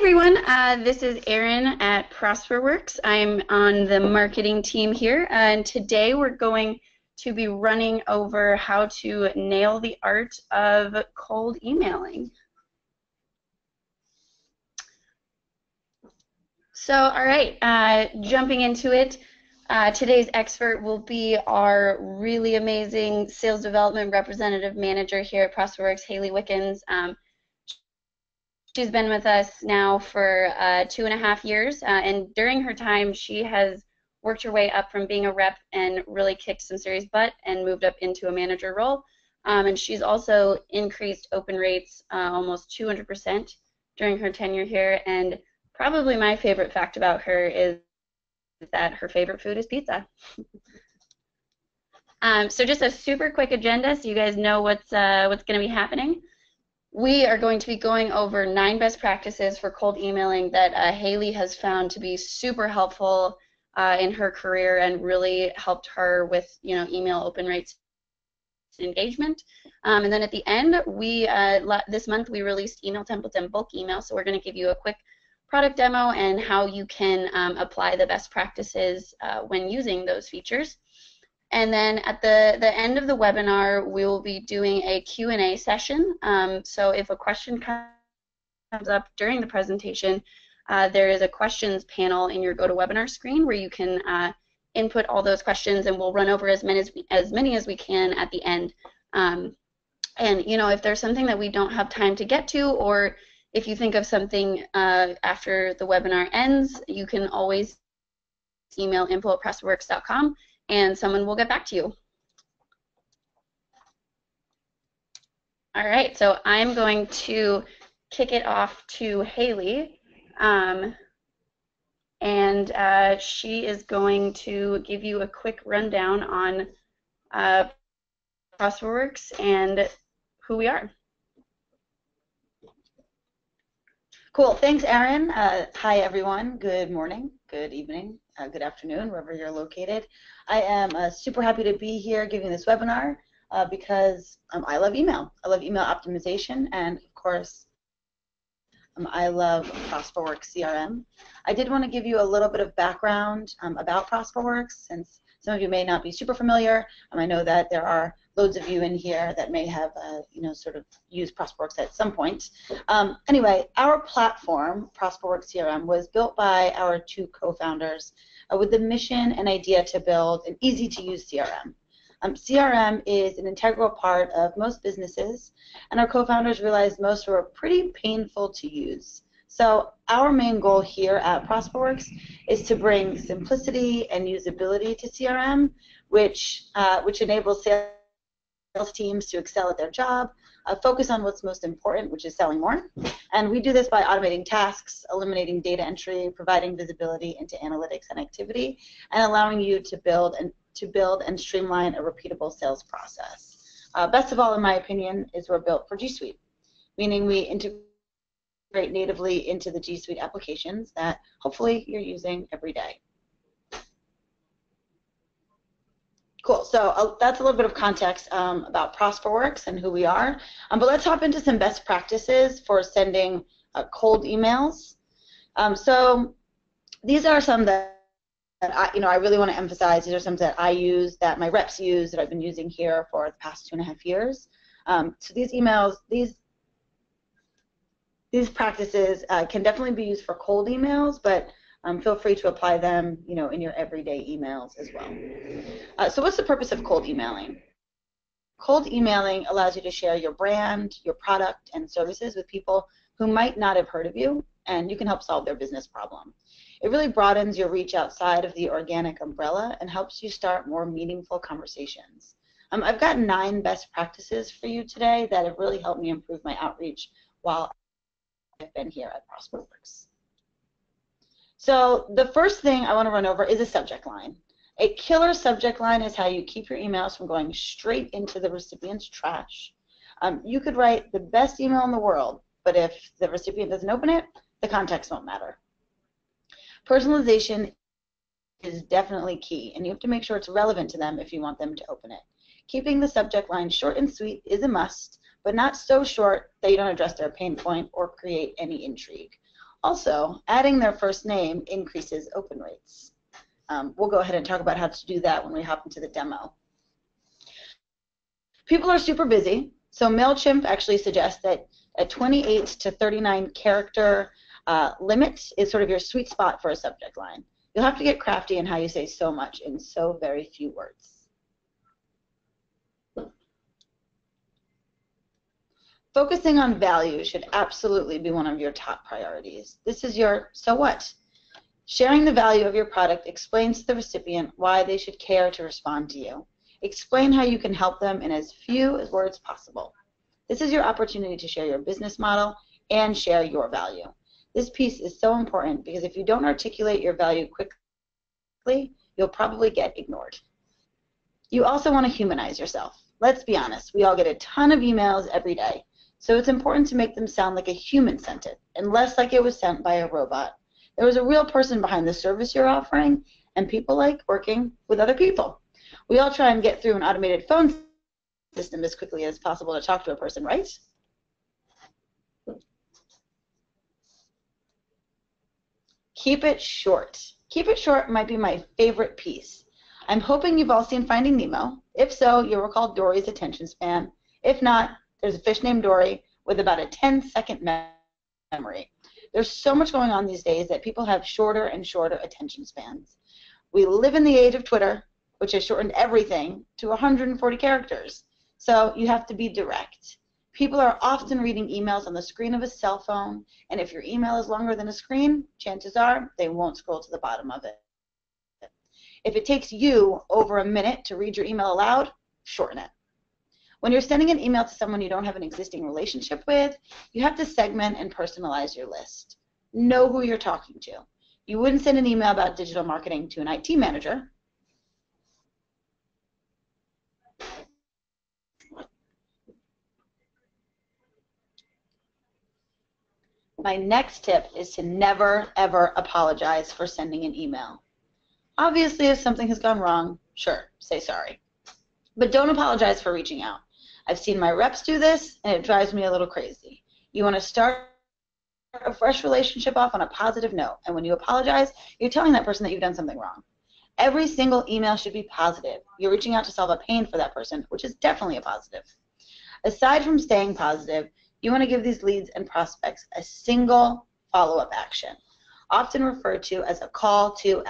everyone, this is Erin at ProsperWorks. I'm on the marketing team here, and today we're going to be running over how to nail the art of cold emailing. So, all right, jumping into it, today's expert will be our really amazing sales development representative manager here at ProsperWorks, Haley Wickens. She's been with us now for 2.5 years, and during her time, she has worked her way up from being a rep and really kicked some serious butt and moved up into a manager role. And she's also increased open rates almost 200% during her tenure here. And probably my favorite fact about her is that her favorite food is pizza. So just a super quick agenda so you guys know what's going to be happening. We are going to be going over 9 best practices for cold emailing that Haley has found to be super helpful in her career and really helped her with, email open rates and engagement. And then at the end, this month we released email templates and bulk email, so we're going to give you a quick product demo and how you can apply the best practices when using those features. And then at the end of the webinar, we will be doing a Q&A session. So if a question comes up during the presentation, there is a questions panel in your GoToWebinar screen where you can input all those questions, and we'll run over as many as we can at the end. And if there's something that we don't have time to get to, or if you think of something after the webinar ends, you can always email info@prosperworks.com. and someone will get back to you. All right, so I'm going to kick it off to Haley, and she is going to give you a quick rundown on ProsperWorks and who we are. Cool, thanks Erin. Hi everyone, good morning, good evening, good afternoon, wherever you're located. I am super happy to be here giving this webinar because I love email. I love email optimization, and of course I love ProsperWorks CRM. I did want to give you a little bit of background about ProsperWorks, since some of you may not be super familiar. I know that there are loads of you in here that may have, sort of used ProsperWorks at some point. Anyway, our platform, ProsperWorks CRM, was built by our 2 co-founders with the mission and idea to build an easy-to-use CRM. CRM is an integral part of most businesses, and our co-founders realized most were pretty painful to use. So our main goal here at ProsperWorks is to bring simplicity and usability to CRM, which enables sales teams to excel at their job, focus on what's most important, which is selling more. And we do this by automating tasks, eliminating data entry, providing visibility into analytics and activity, and allowing you to build and streamline a repeatable sales process. Best of all, in my opinion, is we're built for G Suite, meaning we integrate natively into the G Suite applications that hopefully you're using every day. Cool, so that's a little bit of context about ProsperWorks and who we are. But let's hop into some best practices for sending cold emails. So these are some that I really want to emphasize. These are some that I use, that my reps use, that I've been using here for the past 2.5 years. So these emails, these practices can definitely be used for cold emails, but feel free to apply them, in your everyday emails as well. So what's the purpose of cold emailing? Cold emailing allows you to share your brand, your product, and services with people who might not have heard of you, and you can help solve their business problem. It really broadens your reach outside of the organic umbrella and helps you start more meaningful conversations. I've got 9 best practices for you today that have really helped me improve my outreach while I've been here at ProsperWorks. So the first thing I want to run over is a subject line. A killer subject line is how you keep your emails from going straight into the recipient's trash. You could write the best email in the world, but if the recipient doesn't open it, the context won't matter. Personalization is definitely key, and you have to make sure it's relevant to them if you want them to open it. Keeping the subject line short and sweet is a must, but not so short that you don't address their pain point or create any intrigue. Also, adding their first name increases open rates. We'll go ahead and talk about how to do that when we hop into the demo. People are super busy, so MailChimp actually suggests that a 28 to 39 character limit is sort of your sweet spot for a subject line. You'll have to get crafty in how you say so much in so very few words. Focusing on value should absolutely be one of your top priorities. This is your so what. Sharing the value of your product explains to the recipient why they should care to respond to you. Explain how you can help them in as few words possible. This is your opportunity to share your business model and share your value. This piece is so important because if you don't articulate your value quickly, you'll probably get ignored. You also want to humanize yourself. Let's be honest, we all get a ton of emails every day. So it's important to make them sound like a human sent it, and less like it was sent by a robot. There was a real person behind the service you're offering, and people like working with other people. We all try and get through an automated phone system as quickly as possible to talk to a person, right? Keep it short. Keep it short might be my favorite piece. I'm hoping you've all seen Finding Nemo. If so, you'll recall Dory's attention span. If not, there's a fish named Dory with about a 10-second memory. There's so much going on these days that people have shorter and shorter attention spans. We live in the age of Twitter, which has shortened everything to 140 characters. So you have to be direct. People are often reading emails on the screen of a cell phone, and if your email is longer than a screen, chances are they won't scroll to the bottom of it. If it takes you over a minute to read your email aloud, shorten it. When you're sending an email to someone you don't have an existing relationship with, you have to segment and personalize your list. Know who you're talking to. You wouldn't send an email about digital marketing to an IT manager. My next tip is to never, ever apologize for sending an email. Obviously, if something has gone wrong, sure, say sorry. But don't apologize for reaching out. I've seen my reps do this, and it drives me a little crazy. You want to start a fresh relationship off on a positive note, and when you apologize, you're telling that person that you've done something wrong. Every single email should be positive. You're reaching out to solve a pain for that person, which is definitely a positive. Aside from staying positive, you want to give these leads and prospects a single follow-up action, often referred to as a call to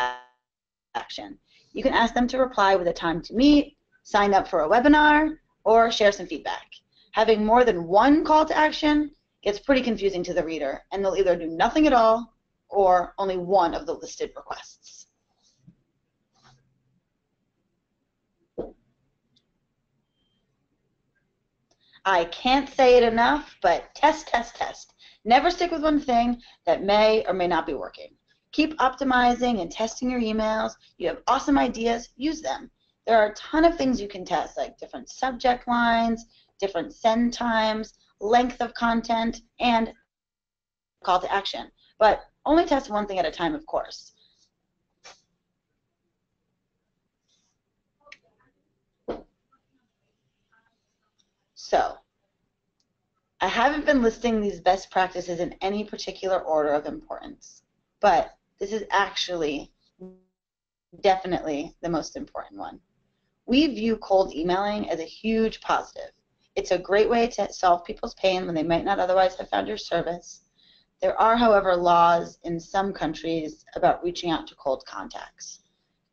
action. You can ask them to reply with a time to meet, sign up for a webinar, or share some feedback. Having more than one call to action gets pretty confusing to the reader, and they'll either do nothing at all or only one of the listed requests. I can't say it enough, but test, test, test. Never stick with one thing that may or may not be working. Keep optimizing and testing your emails. You have awesome ideas, use them. There are a ton of things you can test, like different subject lines, different send times, length of content, and call to action. But only test one thing at a time, of course. So, I haven't been listing these best practices in any particular order of importance, but this is actually definitely the most important one. We view cold emailing as a huge positive. It's a great way to solve people's pain when they might not otherwise have found your service. There are, however, laws in some countries about reaching out to cold contacts.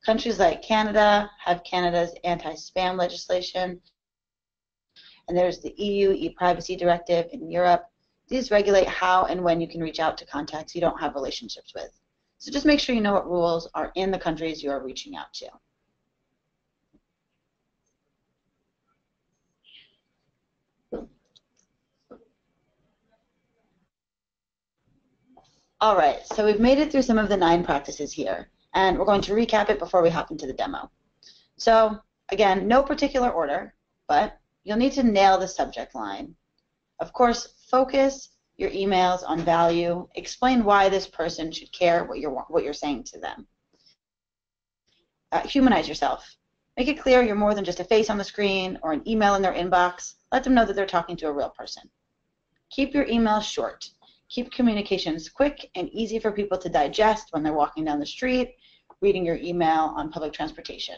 Countries like Canada have Canada's anti-spam legislation, and there's the EU e-privacy directive in Europe. These regulate how and when you can reach out to contacts you don't have relationships with. So just make sure you know what rules are in the countries you are reaching out to. All right, so we've made it through some of the 9 practices here, and we're going to recap it before we hop into the demo. So again, no particular order, but you'll need to nail the subject line. Of course, focus your emails on value. Explain why this person should care what you're saying to them. Humanize yourself. Make it clear you're more than just a face on the screen or an email in their inbox. Let them know that they're talking to a real person. Keep your emails short. Keep communications quick and easy for people to digest when they're walking down the street, reading your email on public transportation.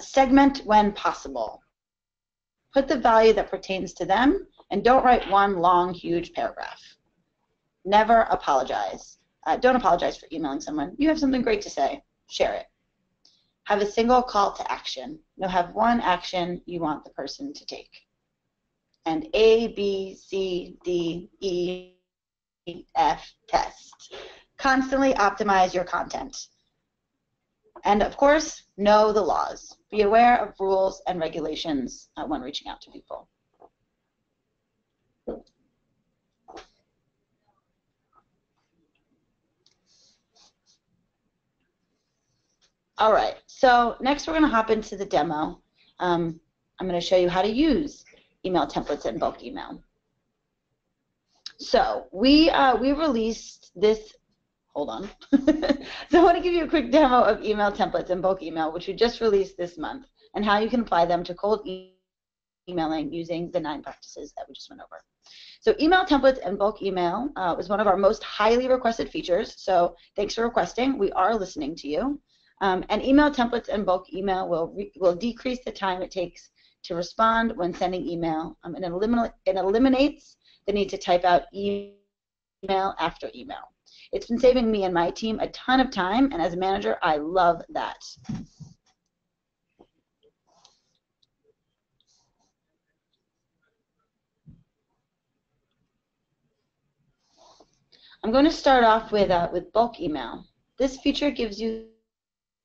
Segment when possible. Put the value that pertains to them and don't write one long, huge paragraph. Never apologize. Don't apologize for emailing someone. You have something great to say. Share it. Have a single call to action. Have one action you want the person to take. And A, B, C, D, E, F test. Constantly optimize your content. And of course, know the laws. Be aware of rules and regulations when reaching out to people. All right, so next we're going to hop into the demo. I'm going to show you how to use email templates and bulk email. So we released this, hold on. So I want to give you a quick demo of email templates and bulk email, which we just released this month, and how you can apply them to cold emailing using the 9 practices that we just went over. So email templates and bulk email was one of our most highly requested features, so thanks for requesting. We are listening to you. And email templates and bulk email will decrease the time it takes to respond when sending email, and it eliminates the need to type out email after email. It's been saving me and my team a ton of time, and as a manager, I love that. I'm going to start off with bulk email. This feature gives you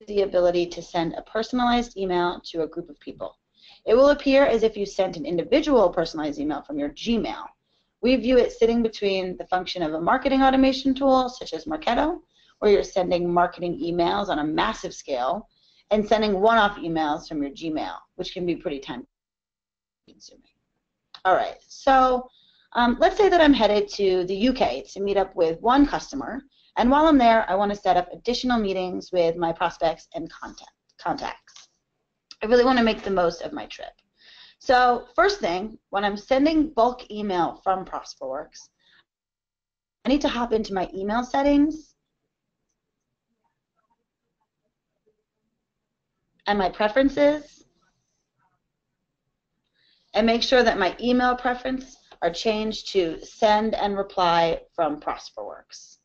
the ability to send a personalized email to a group of people. It will appear as if you sent an individual personalized email from your Gmail. We view it sitting between the function of a marketing automation tool, such as Marketo, where you're sending marketing emails on a massive scale, and sending one-off emails from your Gmail, which can be pretty time-consuming. All right, so let's say that I'm headed to the UK to meet up with one customer, and while I'm there, I want to set up additional meetings with my prospects and contacts. I really want to make the most of my trip. So first thing, when I'm sending bulk email from ProsperWorks, I need to hop into my email settings and my preferences and make sure that my email preferences are changed to send and reply from ProsperWorks.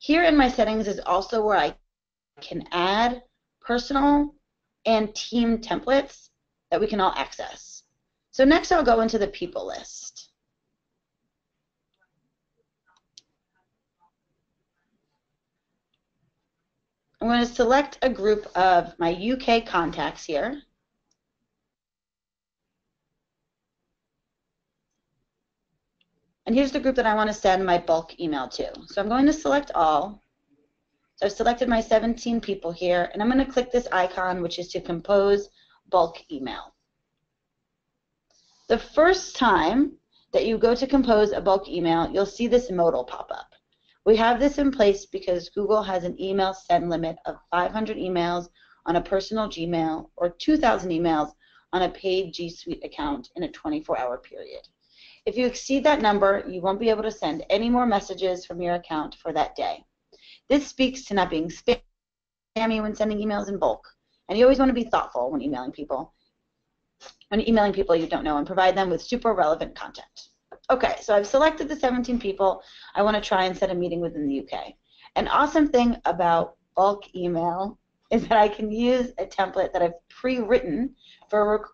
Here in my settings is also where I can add personal and team templates that we can all access. So next I'll go into the people list. I'm going to select a group of my UK contacts here. And here's the group that I want to send my bulk email to. So I'm going to select all. So I've selected my 17 people here, and I'm going to click this icon, which is to compose bulk email. The first time that you go to compose a bulk email, you'll see this modal pop up. We have this in place because Google has an email send limit of 500 emails on a personal Gmail or 2,000 emails on a paid G Suite account in a 24-hour period. If you exceed that number, you won't be able to send any more messages from your account for that day. This speaks to not being spammy when sending emails in bulk. And you always want to be thoughtful when emailing people. When emailing people you don't know, and provide them with super relevant content. Okay, so I've selected the 17 people I want to try and set a meeting with in the UK. An awesome thing about bulk email is that I can use a template that I've pre-written for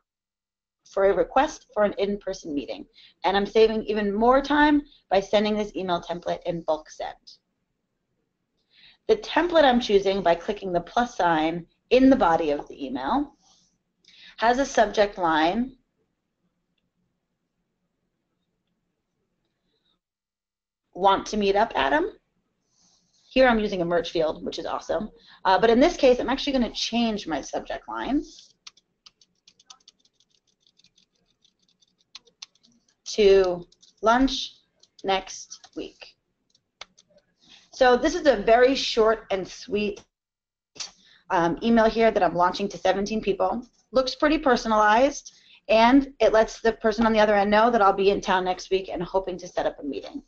a request for an in-person meeting. And I'm saving even more time by sending this email template in bulk send. The template I'm choosing by clicking the plus sign in the body of the email has a subject line want to meet up, Adam? Here I'm using a merge field, which is awesome. But in this case, I'm actually going to change my subject line to lunch next week. So this is a very short and sweet email here that I'm launching to 17 people. Looks pretty personalized, And it lets the person on the other end know that I'll be in town next week and hoping to set up a meeting.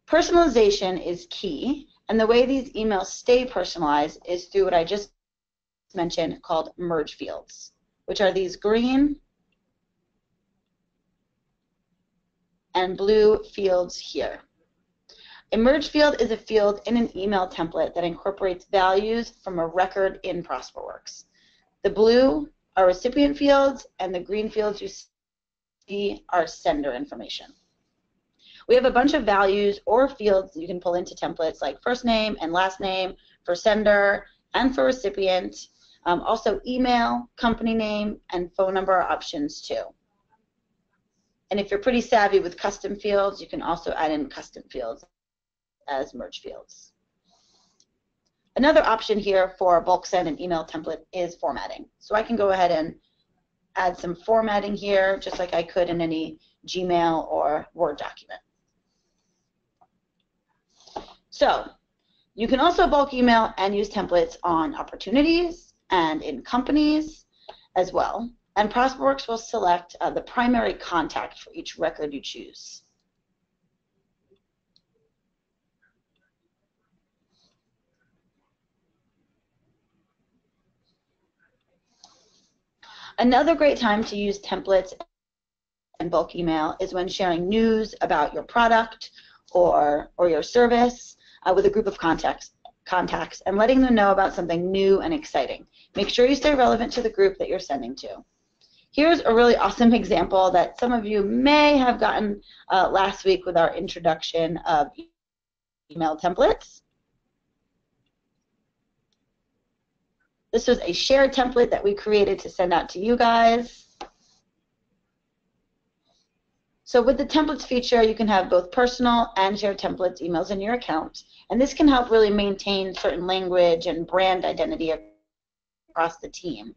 Personalization is key, and the way these emails stay personalized is through what I just mentioned called merge fields, which are these green and blue fields here. A merge field is a field in an email template that incorporates values from a record in ProsperWorks. The blue are recipient fields, and the green fields you see are sender information. We have a bunch of values or fields that you can pull into templates, like first name and last name for sender and for recipient. Also email, company name, and phone number are options too. And if you're pretty savvy with custom fields, you can also add in custom fields as merge fields. Another option here for bulk send and email template is formatting. So I can go ahead and add some formatting here, just like I could in any Gmail or Word document. So you can also bulk email and use templates on opportunities and in companies as well. And ProsperWorks will select the primary contact for each record you choose. Another great time to use templates and bulk email is when sharing news about your product or your service with a group of contacts and letting them know about something new and exciting. Make sure you stay relevant to the group that you're sending to. Here's a really awesome example that some of you may have gotten last week with our introduction of email templates. This was a shared template that we created to send out to you guys. So with the templates feature, you can have both personal and shared templates emails in your account, and this can help really maintain certain language and brand identity across the team.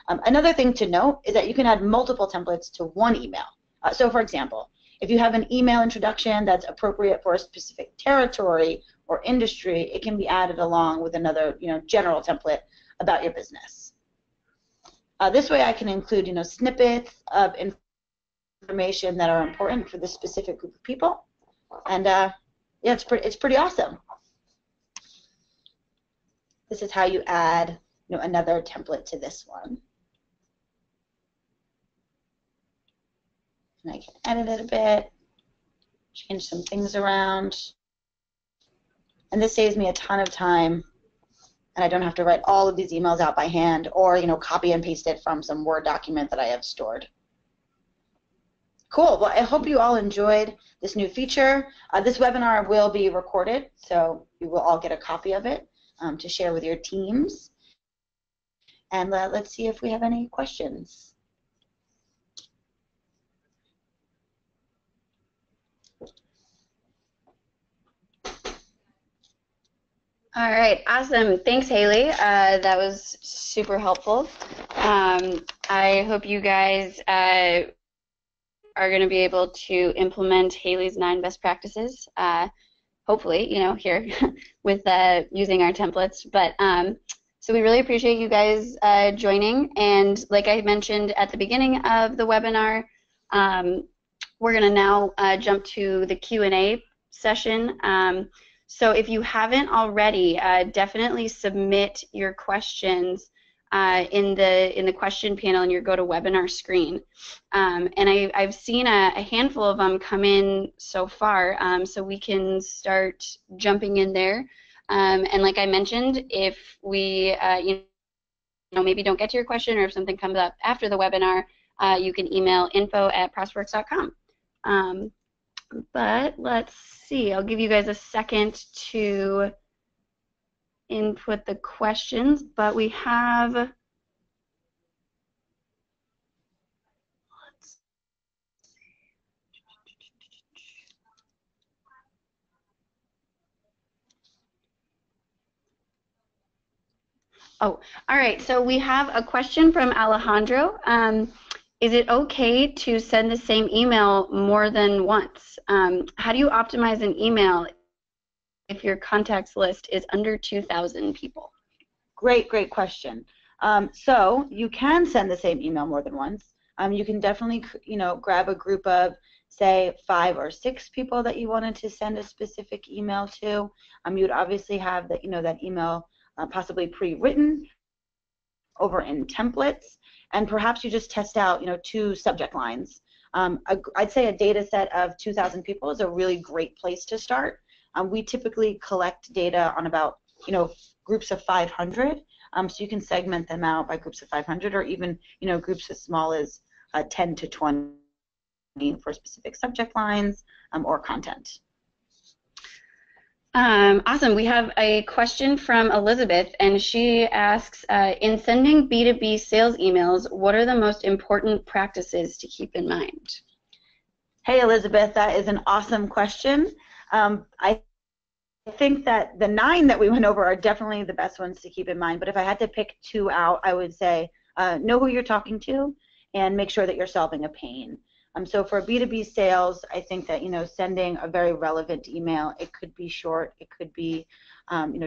Another thing to note is that you can add multiple templates to one email. So for example, if you have an email introduction that's appropriate for a specific territory or industry, it can be added along with another general template about your business. This way I can include snippets of information that are important for this specific group of people, and yeah, it's pretty awesome. This is how you add another template to this one. And I can edit it a bit, change some things around, and this saves me a ton of time, and I don't have to write all of these emails out by hand or copy and paste it from some Word document that I have stored. Cool. Well, I hope you all enjoyed this new feature. This webinar will be recorded, so you will all get a copy of it to share with your teams. And let's see if we have any questions. All right, awesome. Thanks, Haley. That was super helpful. I hope you guys are going to be able to implement Haley's 9 best practices, hopefully, here with using our templates. But so we really appreciate you guys joining. And like I mentioned at the beginning of the webinar, we're going to now jump to the Q&A session. So if you haven't already, definitely submit your questions in the question panel in your GoToWebinar screen. And I've seen a handful of them come in so far, so we can start jumping in there. And like I mentioned, if we maybe don't get to your question, or if something comes up after the webinar, you can email info@prosperworks.com. But let's see, I'll give you guys a second to input the questions, but we have, all right, so we have a question from Alejandro. Is it okay to send the same email more than once? How do you optimize an email if your contacts list is under 2,000 people? Great question. So you can send the same email more than once. You can definitely, grab a group of, say, 5 or 6 people that you wanted to send a specific email to. You'd obviously have that, that email possibly pre-written over in templates, and perhaps you just test out, 2 subject lines. I'd say a data set of 2,000 people is a really great place to start. We typically collect data on about, groups of 500, so you can segment them out by groups of 500, or even, groups as small as 10 to 20 for specific subject lines or content. Awesome. We have a question from Elizabeth, and she asks, in sending B2B sales emails, what are the most important practices to keep in mind? Hey, Elizabeth, that is an awesome question. I think that the 9 that we went over are definitely the best ones to keep in mind, but if I had to pick 2 out, I would say know who you're talking to and make sure that you're solving a pain. So for B2B sales, I think that, sending a very relevant email, it could be short, it could be,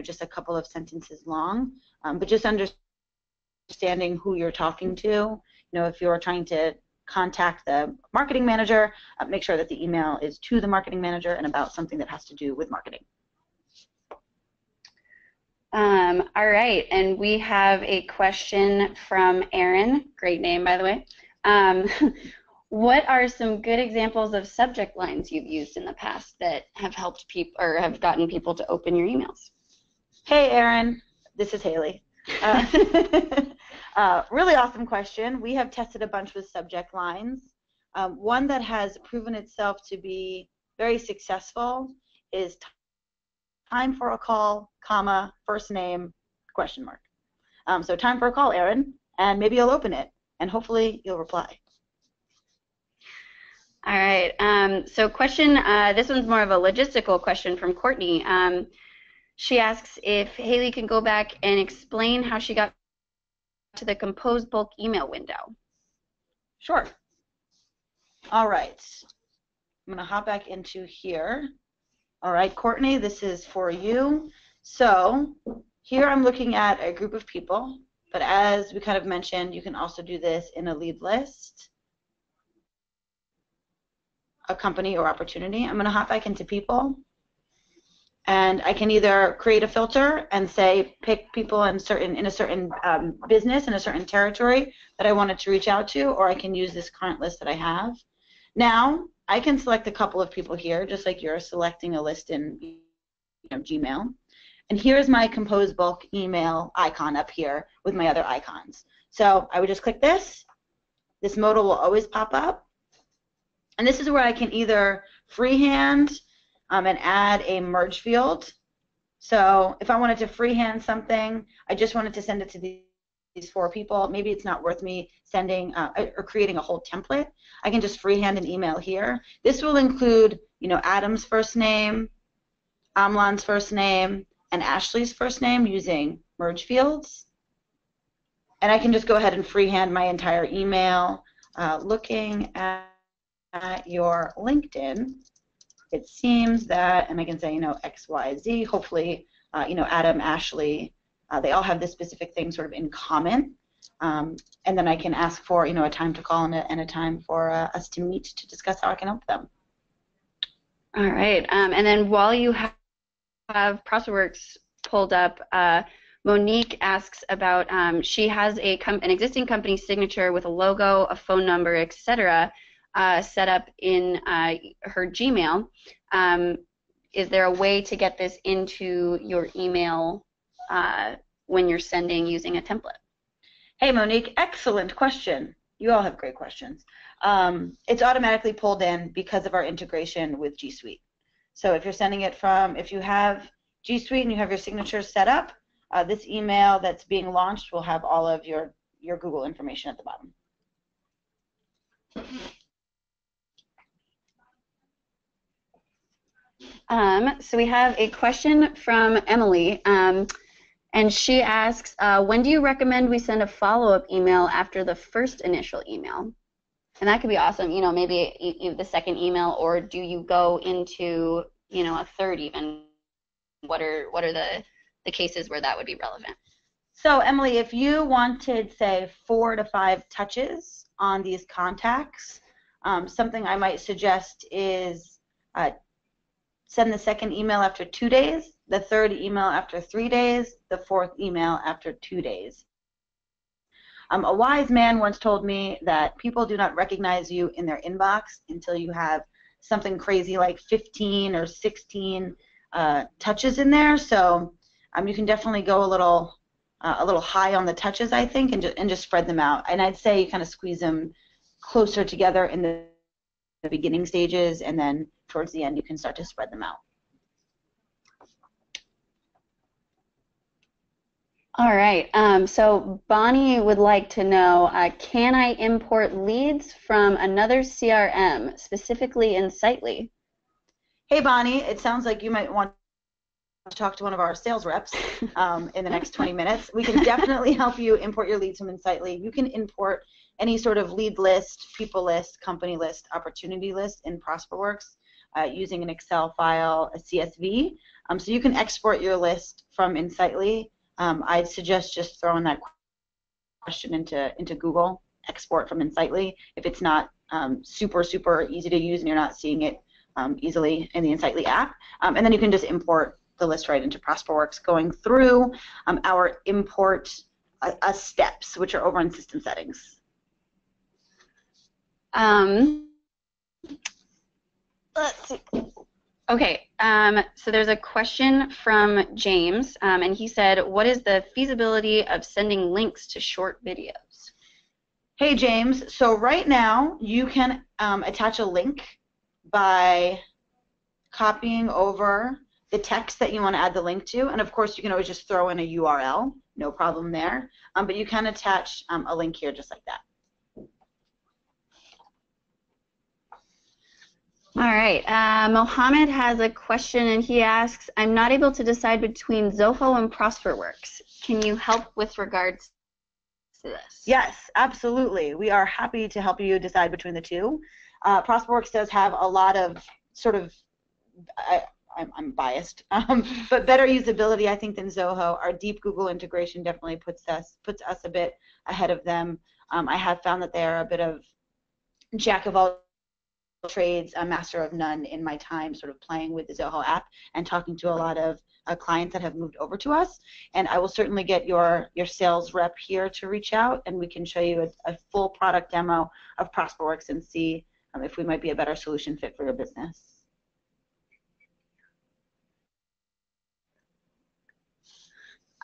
just a couple of sentences long, but just understanding who you're talking to. If you're trying to contact the marketing manager, make sure that the email is to the marketing manager and about something that has to do with marketing. All right, and we have a question from Aaron. Great name, by the way. What are some good examples of subject lines you've used in the past that have helped people or have gotten people to open your emails? Hey, Aaron. This is Haley. Really awesome question. We have tested a bunch with subject lines. One that has proven itself to be very successful is time for a call, comma, first name, question mark. So time for a call, Aaron, and maybe you'll open it, and hopefully you'll reply. All right, so question, this one's more of a logistical question from Courtney. She asks if Haley can go back and explain how she got to the compose bulk email window. Sure. All right, I'm going to hop back into here. All right, Courtney, this is for you. So here I'm looking at a group of people, but as we kind of mentioned, you can also do this in a lead list, a company or opportunity. I'm going to hop back into people, and I can either create a filter and say pick people in a certain business in a certain territory that I wanted to reach out to, or I can use this current list that I have. Now I can select a couple of people here, just like you're selecting a list in Gmail. And here's my compose bulk email icon up here with my other icons. So I would just click this. This modal will always pop up. And this is where I can either freehand and add a merge field. So if I wanted to freehand something, I just wanted to send it to these 4 people. Maybe it's not worth me sending or creating a whole template. I can just freehand an email here. This will include, Adam's first name, Amlan's first name, and Ashley's first name using merge fields. And I can just go ahead and freehand my entire email. Looking at your LinkedIn, it seems that, and I can say, X, Y, Z, hopefully, Adam, Ashley, they all have this specific thing sort of in common. And then I can ask for, a time to call and a time for us to meet to discuss how I can help them. All right, and then while you have ProsperWorks pulled up, Monique asks about, she has an existing company signature with a logo, a phone number, etc., set up in her Gmail. Is there a way to get this into your email when you're sending using a template? Hey, Monique, excellent question. You all have great questions. It's automatically pulled in because of our integration with G Suite. So if you're sending it if you have G Suite and you have your signatures set up, this email that's being launched will have all of your Google information at the bottom. So we have a question from Emily, and she asks, when do you recommend we send a follow-up email after the first initial email? And that could be awesome, maybe the second email, or do you go into, a third even? What are the cases where that would be relevant? So Emily, if you wanted, say, 4 to 5 touches on these contacts, something I might suggest is send the second email after 2 days, the third email after 3 days, the fourth email after 2 days. A wise man once told me that people do not recognize you in their inbox until you have something crazy like 15 or 16 touches in there. So you can definitely go a little high on the touches, I think, and just spread them out. And I'd say you kind of squeeze them closer together in the beginning stages, and then towards the end you can start to spread them out. All right, so Bonnie would like to know, can I import leads from another CRM, specifically Insightly? Hey Bonnie, it sounds like you might want to talk to one of our sales reps in the next 20 minutes. We can definitely help you import your leads from Insightly. You can import any sort of lead list, people list, company list, opportunity list in ProsperWorks using an Excel file, a CSV. So you can export your list from Insightly. I'd suggest just throwing that question into Google, export from Insightly, if it's not super easy to use and you're not seeing it easily in the Insightly app. And then you can just import the list right into ProsperWorks, going through our import steps, which are over in system settings. Let's see. Okay, so there's a question from James, and he said, what is the feasibility of sending links to short videos? Hey, James. So right now, you can attach a link by copying over the text that you want to add the link to, and of course, you can always just throw in a URL, no problem there, but you can attach a link here just like that. All right, Mohammed has a question, and he asks, I'm not able to decide between Zoho and ProsperWorks. Can you help with regards to this? Yes, absolutely. We are happy to help you decide between the two. ProsperWorks does have a lot of sort of, I'm biased, but better usability, I think, than Zoho. Our deep Google integration definitely puts us a bit ahead of them. I have found that they are a bit of jack of all trades, a master of none in my time sort of playing with the Zoho app and talking to a lot of clients that have moved over to us. And I will certainly get your sales rep here to reach out, and we can show you a full product demo of ProsperWorks and see if we might be a better solution fit for your business.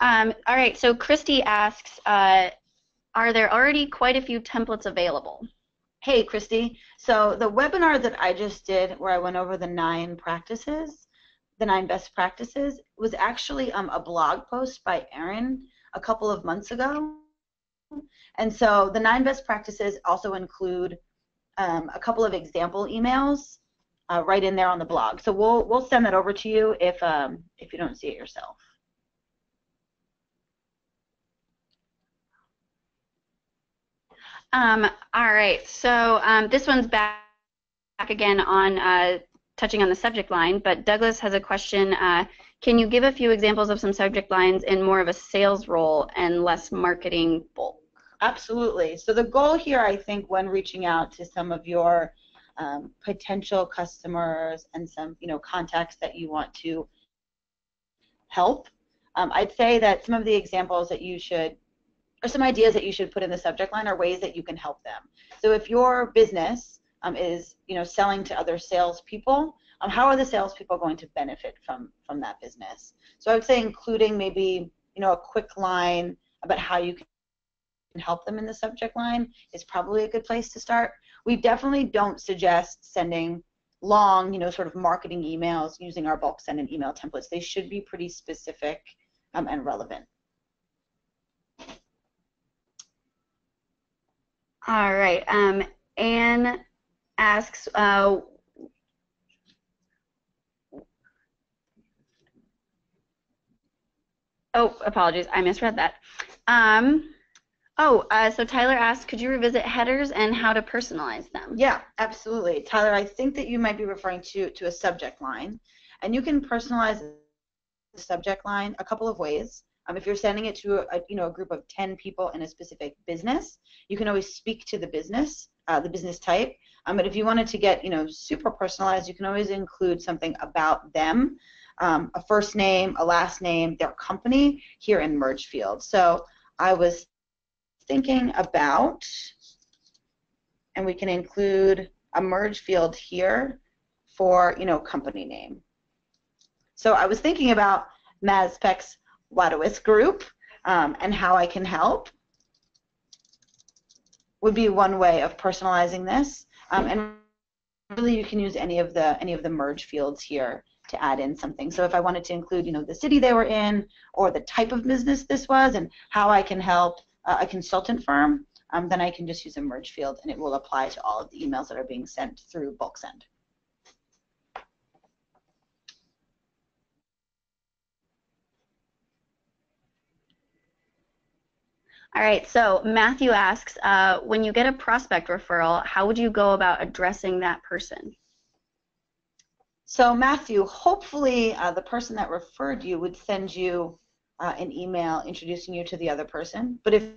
All right, so Christy asks, are there already quite a few templates available? Hey, Christy. So the webinar that I just did where I went over the 9 practices, the 9 best practices, was actually a blog post by Erin a couple of months ago. And so the 9 best practices also include a couple of example emails right in there on the blog. So we'll send that over to you if you don't see it yourself. All right, so this one's back again on touching on the subject line, but Douglas has a question. Can you give a few examples of some subject lines in more of a sales role and less marketing bulk? Absolutely. So the goal here, I think, when reaching out to some of your potential customers and some contacts that you want to help, I'd say that some of the examples that you should, or some ideas that you should put in the subject line, are ways that you can help them. So if your business is selling to other salespeople, how are the salespeople going to benefit from that business? So I would say including maybe a quick line about how you can help them in the subject line is probably a good place to start. We definitely don't suggest sending long, sort of marketing emails using our bulk send and email templates. They should be pretty specific and relevant. All right. Anne asks, oh, apologies, I misread that. So Tyler asks, could you revisit headers and how to personalize them? Yeah, absolutely. Tyler, I think that you might be referring to a subject line, and you can personalize the subject line a couple of ways. If you're sending it to a group of 10 people in a specific business, you can always speak to the business type. But if you wanted to get super personalized, you can always include something about them, a first name, a last name, their company here in merge field. So I was thinking about, and we can include a merge field here for company name. So I was thinking about Mazpec's Wadowitz Group, and how I can help would be one way of personalizing this. And really, you can use any of the merge fields here to add in something. So if I wanted to include, the city they were in, or the type of business this was, and how I can help a consultant firm, then I can just use a merge field, and it will apply to all of the emails that are being sent through bulk send. All right, so Matthew asks, when you get a prospect referral, how would you go about addressing that person? So Matthew, hopefully the person that referred you would send you an email introducing you to the other person. But if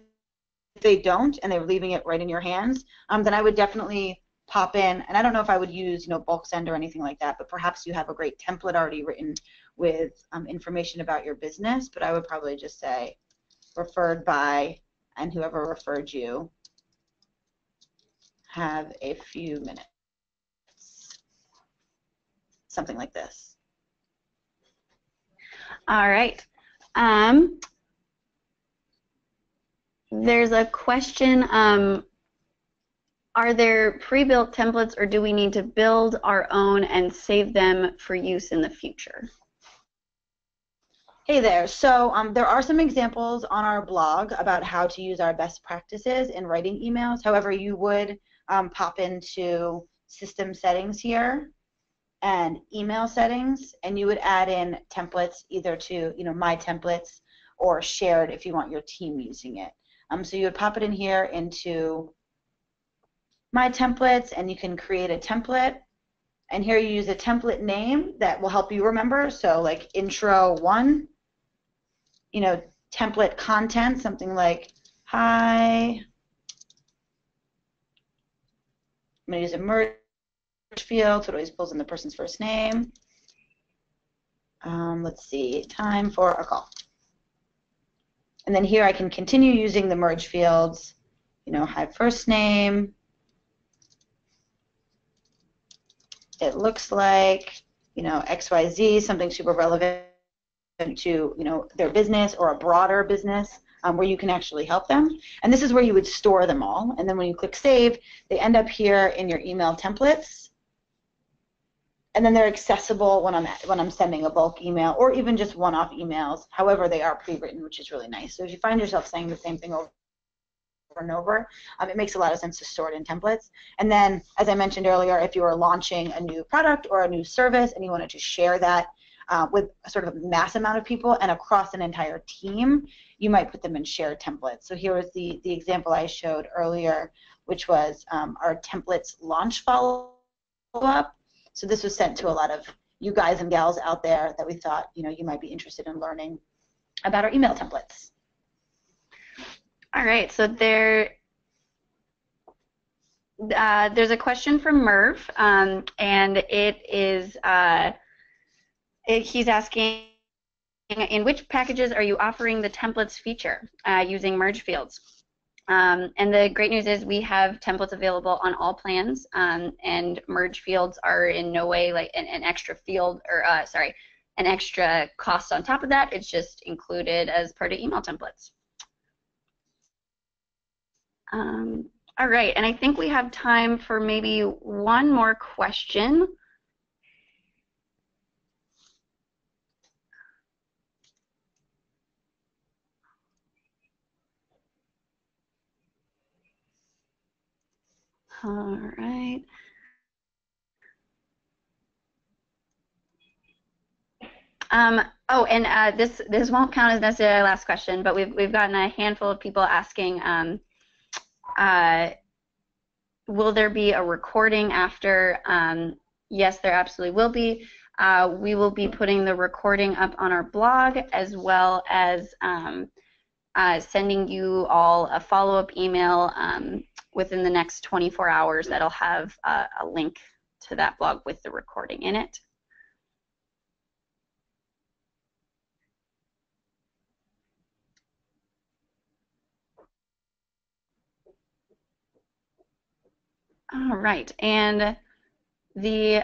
they don't and they're leaving it right in your hands, then I would definitely pop in, and I don't know if I would use bulk send or anything like that, but perhaps you have a great template already written with information about your business, but I would probably just say referred by, and whoever referred you, have a few minutes. Something like this. All right. There's a question, are there pre-built templates, or do we need to build our own and save them for use in the future? Hey there. So there are some examples on our blog about how to use our best practices in writing emails. However, you would pop into system settings here and email settings, and you would add in templates either to my templates or shared if you want your team using it. So you would pop it in here into my templates, and you can create a template. And here you use a template name that will help you remember. So like intro 1, template content, something like, hi. I'm going to use a merge field, so it always pulls in the person's first name. Let's see, time for a call. And then here I can continue using the merge fields, hi first name. It looks like, XYZ, something super relevant to their business or a broader business where you can actually help them. And this is where you would store them all. And then when you click save, they end up here in your email templates. And then they're accessible when I'm sending a bulk email, or even just one-off emails. However, they are pre-written, which is really nice. So if you find yourself saying the same thing over and over, it makes a lot of sense to store it in templates. And then, as I mentioned earlier, if you are launching a new product or a new service and you wanted to share that with a sort of mass amount of people and across an entire team, you might put them in shared templates. So here was the example I showed earlier, which was our templates launch follow-up. So this was sent to a lot of you guys and gals out there that we thought you might be interested in learning about our email templates. All right, so there's a question from Merv, and it is he's asking, in which packages are you offering the templates feature using merge fields? And the great news is we have templates available on all plans, and merge fields are in no way like an extra field, or an extra cost on top of that. It's just included as part of email templates. All right, and I think we have time for maybe one more question. All right. Oh, and this won't count as necessarily our last question, but we've gotten a handful of people asking, will there be a recording after? Yes, there absolutely will be. We will be putting the recording up on our blog, as well as sending you all a follow-up email within the next 24 hours that'll have a link to that blog with the recording in it. All right, and the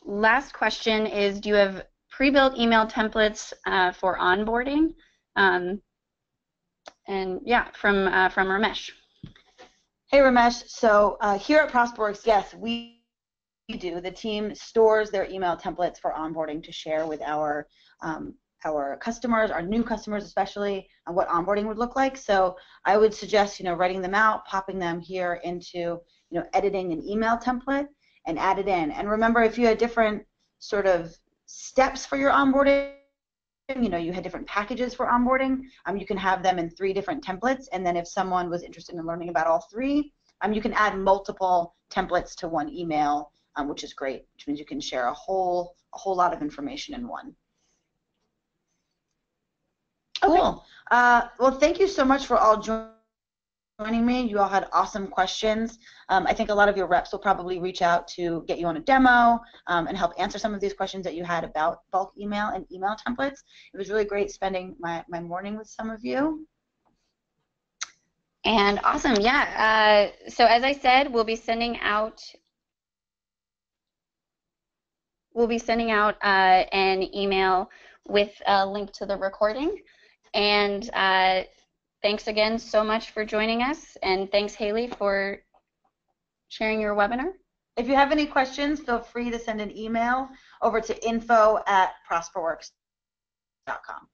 last question is, do you have pre-built email templates for onboarding? And yeah, from Ramesh. Hey Ramesh, so here at ProsperWorks, yes, we do. The team stores their email templates for onboarding to share with our customers, our new customers especially, on what onboarding would look like. So I would suggest, writing them out, popping them here into, editing an email template and add it in. And remember, if you had different sort of steps for your onboarding, you had different packages for onboarding, you can have them in 3 different templates, and then if someone was interested in learning about all 3, you can add multiple templates to one email, which is great, which means you can share a whole lot of information in one. Cool. Well, thank you so much for all joining me. You all had awesome questions. I think a lot of your reps will probably reach out to get you on a demo and help answer some of these questions that you had about bulk email and email templates. It was really great spending my morning with some of you. And awesome, yeah. So as I said, we'll be sending out an email with a link to the recording. And thanks again so much for joining us, and thanks Haley for sharing your webinar. If you have any questions, feel free to send an email over to info@prosperworks.com.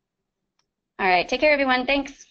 All right, take care everyone, thanks.